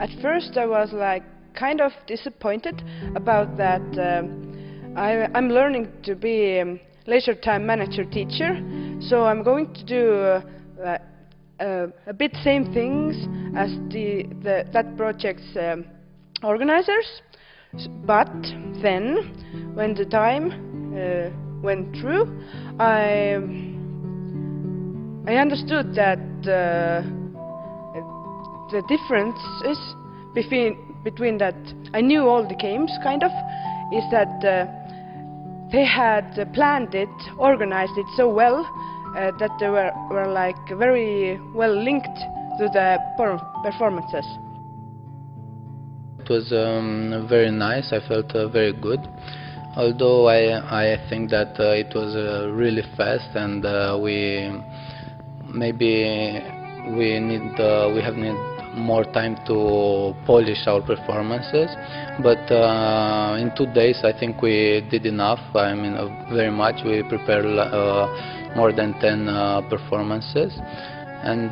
At first I was like kind of disappointed about that. I'm learning to be leisure time manager teacher, so I'm going to do a bit same things as that project's organizers. But then, when the time went through, I understood that the differences between that I knew all the games kind of is that they had planned it, organized it so well that they were like very well linked to the performances. It was very nice. I felt very good. Although I think that it was really fast, and we have need more time to polish our performances. But in 2 days, I think we did enough. I mean, very much. We prepared more than 10 performances, and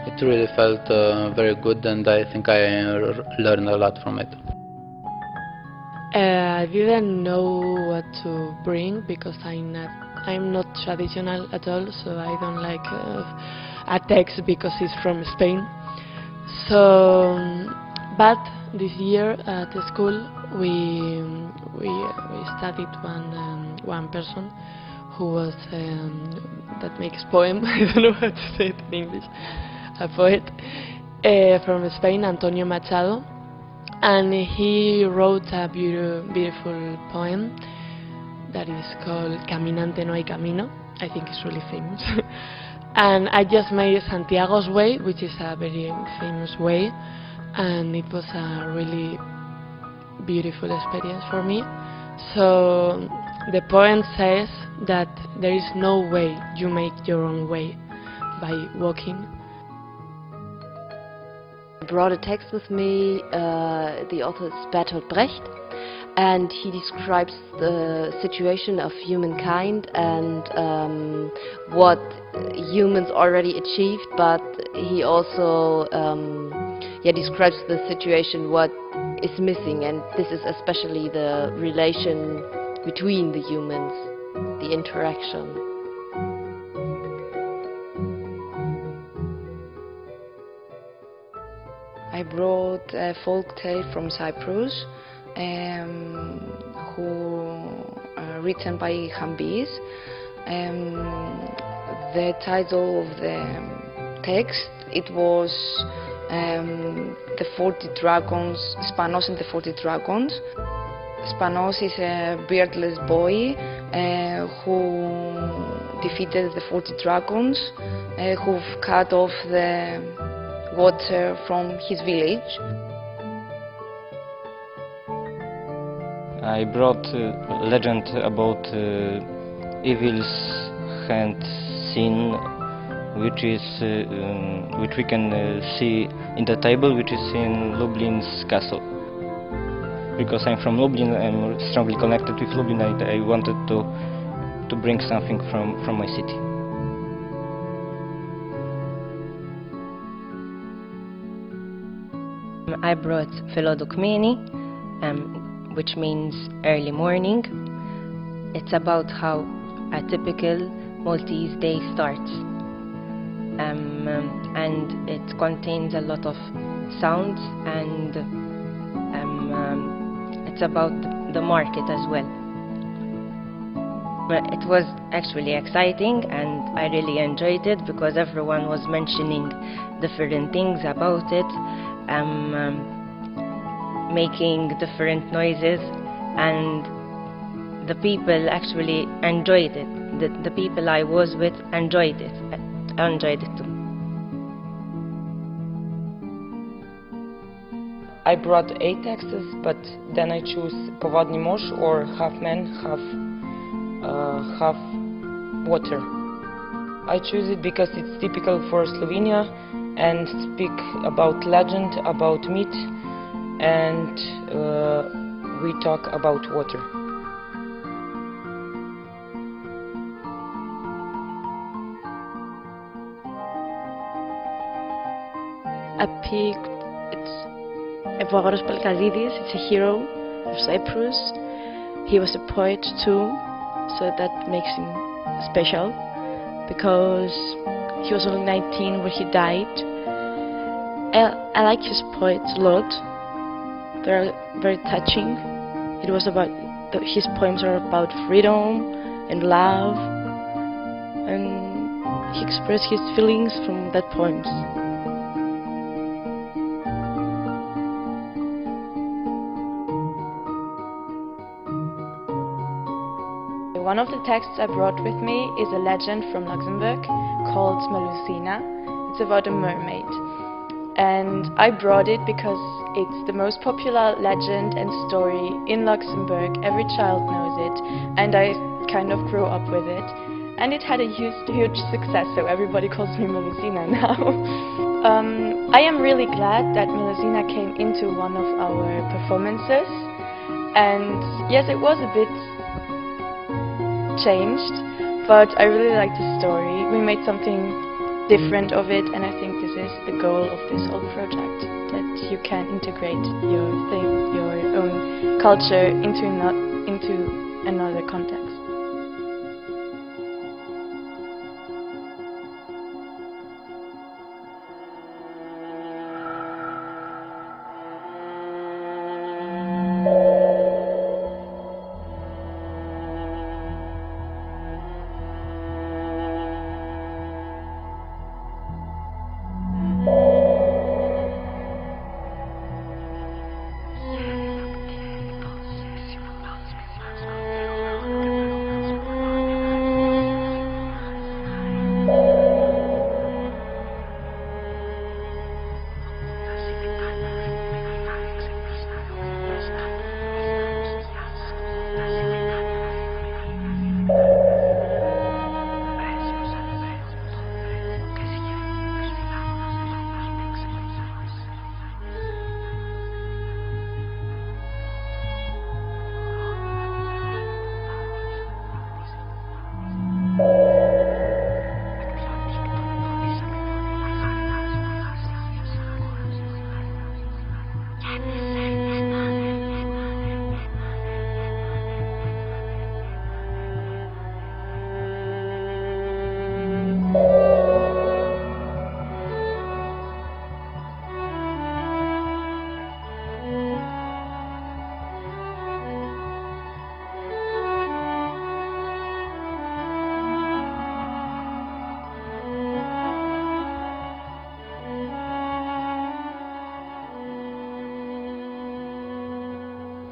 it really felt very good, and I think I learned a lot from it. I didn't know what to bring because I'm not traditional at all, so I don't like a text because it's from Spain. So, but this year at the school we studied one person who was that makes poem. I don't know how to say it in English. A poet from Spain, Antonio Machado, and he wrote a beautiful poem that is called Caminante no hay camino. I think it's really famous. And I just made Santiago's Way, which is a very famous way, and it was a really beautiful experience for me. So the poem says that there is no way, you make your own way by walking. I brought a text with me. The author is Bertolt Brecht, and he describes the situation of humankind and what humans already achieved, but he also describes the situation what is missing, and this is especially the relation between the humans, the interaction. I brought a folk tale from Cyprus, written by Hambis. The title of the text, it was the 40 Dragons, Spanos and the 40 Dragons. Spanos is a beardless boy who defeated the 40 dragons who've cut off the water from his village. I brought a legend about evil's hand sin, which we can see in the table, which is in Lublin's castle. Because I'm from Lublin, I'm strongly connected with Lublin. I wanted to bring something from my city. I brought Philodokmeni, which means early morning. It's about how a typical Maltese day starts, and it contains a lot of sounds, and it's about the market as well. It was actually exciting, and I really enjoyed it because everyone was mentioning different things about it, making different noises, and the people actually enjoyed it. The people I was with enjoyed it. I enjoyed it too. I brought 8 texts, but then I choose Powodny Morz, or half man, half water. I choose it because it's typical for Slovenia and speak about legend, about myth, and we talk about water. I picked it's Evogoros Palkazidis. It's a hero of Cyprus. He was a poet too, so that makes him special, because he was only 19 when he died. I like his poets a lot. They're very touching. It was about his poems are about freedom and love, and he expressed his feelings from that poems. One of the texts I brought with me is a legend from Luxembourg called Melusina. It's about a mermaid. And I brought it because it's the most popular legend and story in Luxembourg. Every child knows it, and I kind of grew up with it. And it had a huge success, so everybody calls me Melusina now. I am really glad that Melusina came into one of our performances. And yes, it was a bit changed, but I really liked the story. We made something different of it, and I think this is the goal of this whole project, that you can integrate your own culture into another context.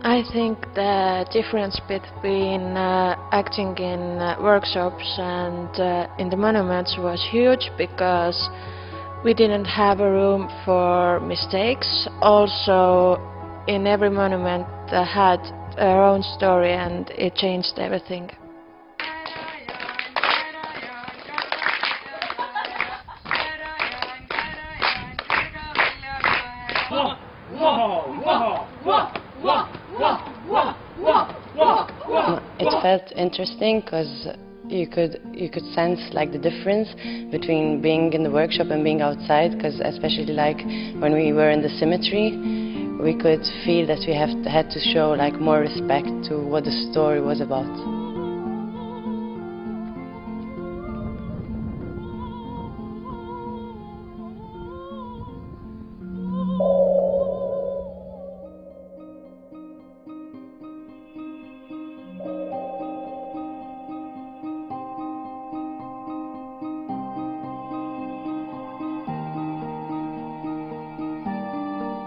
I think the difference between acting in workshops and in the monuments was huge, because we didn't have a room for mistakes. Also, in every monument had their own story, and it changed everything. It felt interesting because you could sense like the difference between being in the workshop and being outside, because especially like when we were in the cemetery, we could feel that we had to show like more respect to what the story was about.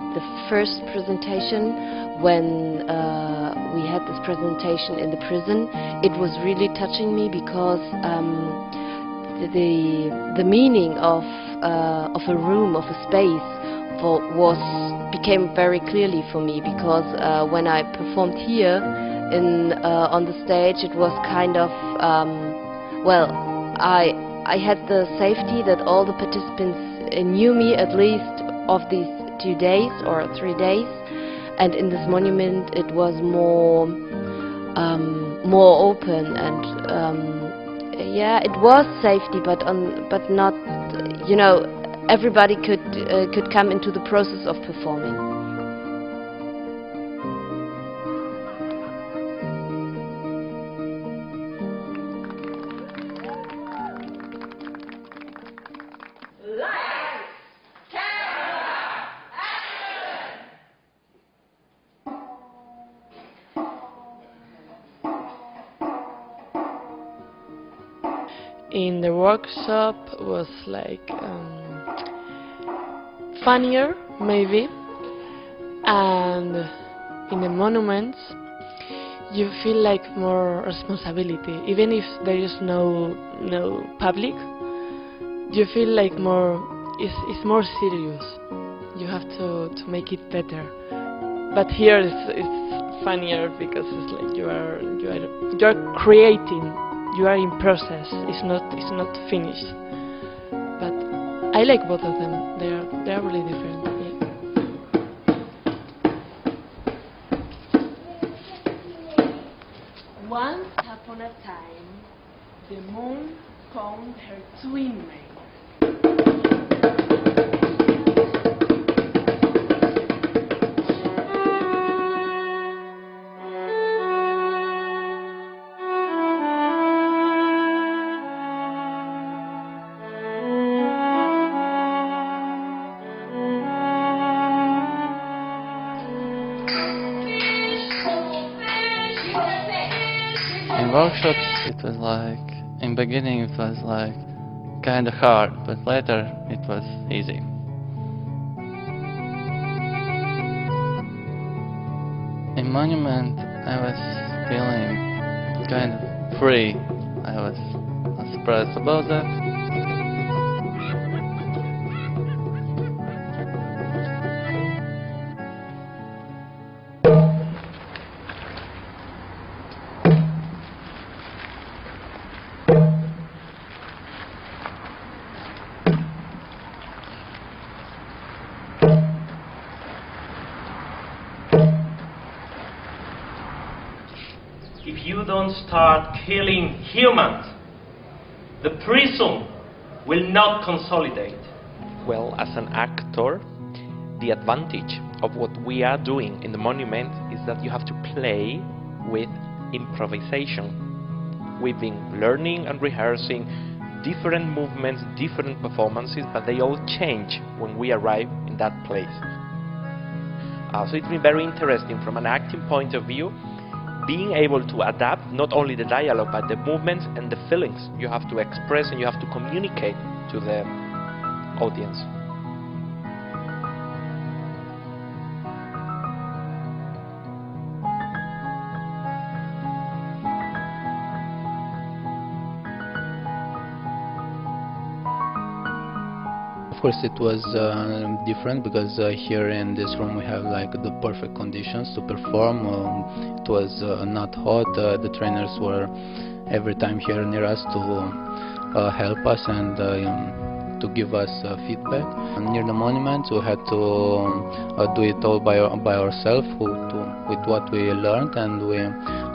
The first presentation, when we had this presentation in the prison, it was really touching me, because the meaning of a room, of a space, became very clearly for me, because when I performed here on the stage, it was kind of well, I had the safety that all the participants knew me, at least of these 2 days or 3 days, and in this monument it was more open, and yeah, it was safety, but not, you know, everybody could come into the process of performing. In the workshop was like funnier maybe, and in the monuments you feel like more responsibility, even if there is no public. You feel like it's more serious. You have to make it better. But here it's funnier because it's like you are creating. You are in process. It's not finished. But I like both of them. They are really different. Yeah. Once upon a time, the moon found her twin mate. In workshops it was like, in beginning it was like kind of hard, but later it was easy. In Monument I was feeling kind of free. I was not surprised about that. If you don't start killing humans, the prison will not consolidate. Well, as an actor, the advantage of what we are doing in the monument is that you have to play with improvisation. We've been learning and rehearsing different movements, different performances, but they all change when we arrive in that place. So it's been very interesting from an acting point of view, being able to adapt not only the dialogue but the movements and the feelings you have to express and you have to communicate to the audience. Of course it was different because here in this room we have like the perfect conditions to perform. It was not hot. The trainers were every time here near us to help us and to give us feedback. Near the monuments we had to do it all by ourselves with what we learned, and we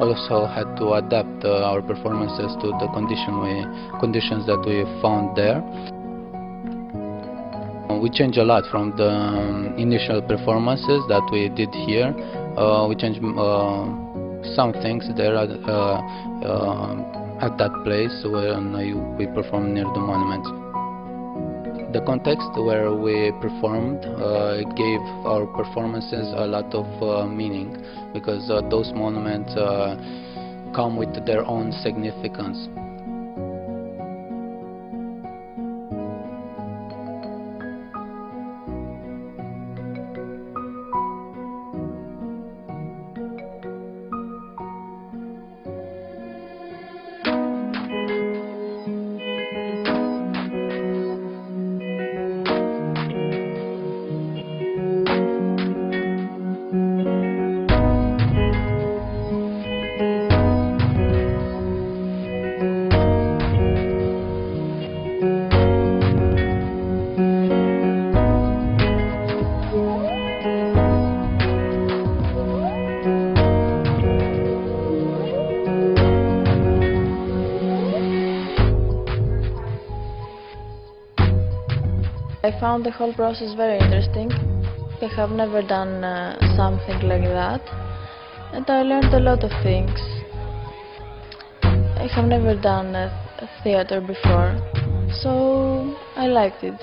also had to adapt our performances to the conditions that we found there. We changed a lot from the initial performances that we did here. We changed some things there at that place when we performed near the monument. The context where we performed it gave our performances a lot of meaning, because those monuments come with their own significance. found the whole process very interesting. I have never done something like that, and I learned a lot of things. I have never done a theater before, so I liked it.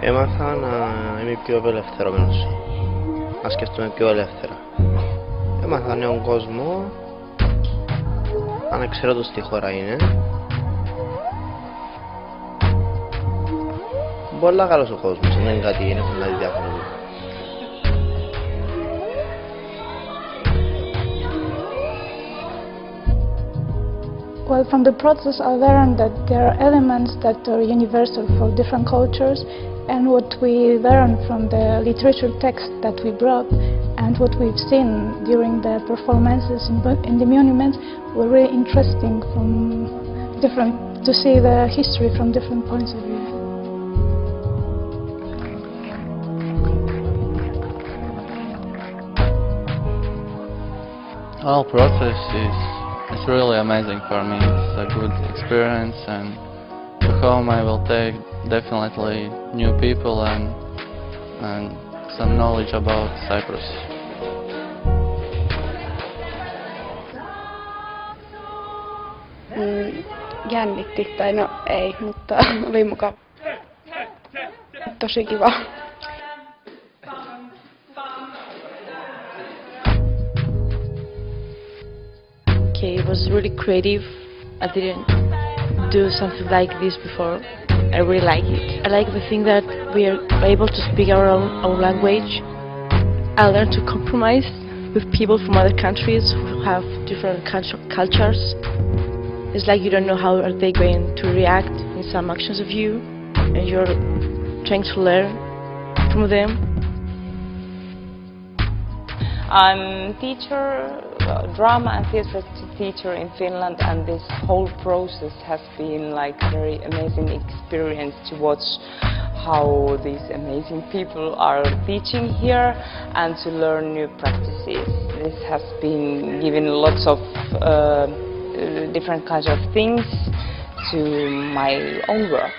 Έμαθα να είμαι πιο απελευθερωμένος, να σκεφτούμε πιο ελεύθερα. Έμαθα νέον κόσμο, ανεξαιρέτως τι χώρα είναι. Πολλά καλός ο κόσμος, δεν είναι κάτι, είναι πολύ διαφορετικό. Well, from the process I learned that there are elements that are universal for different cultures, and what we learned from the literature text that we brought and what we've seen during the performances in the monuments were really interesting to see the history from different points of view. The whole process is really amazing for me. It's a good experience, and to home I will take definitely new people and some knowledge about Cyprus. Jännitti, tai no ei, mutta oli mukava. Tosi kiva. Okay, it was really creative. I didn't do something like this before. I really like it. I like the thing that we are able to speak our own language. I learned to compromise with people from other countries who have different cultures. It's like you don't know how are they going to react in some actions of you, and you're trying to learn from them. I'm teacher, drama and theatre teacher in Finland, and this whole process has been like a very amazing experience to watch how these amazing people are teaching here and to learn new practices. This has been given lots of different kinds of things to my own work.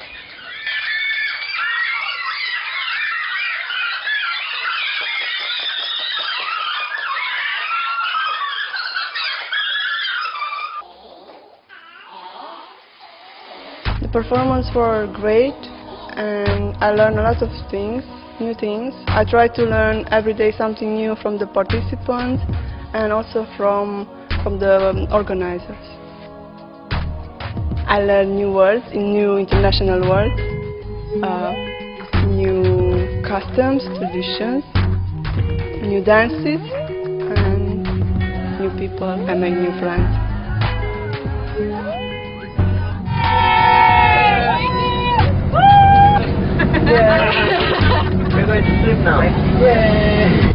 The performance were great, and I learned a lot of things, new things. I try to learn every day something new from the participants and also from the organizers. I learned new words in new international words, new customs, traditions, new dances, and new people. I make new friends. Yeah. We're going to sleep now. Yeah.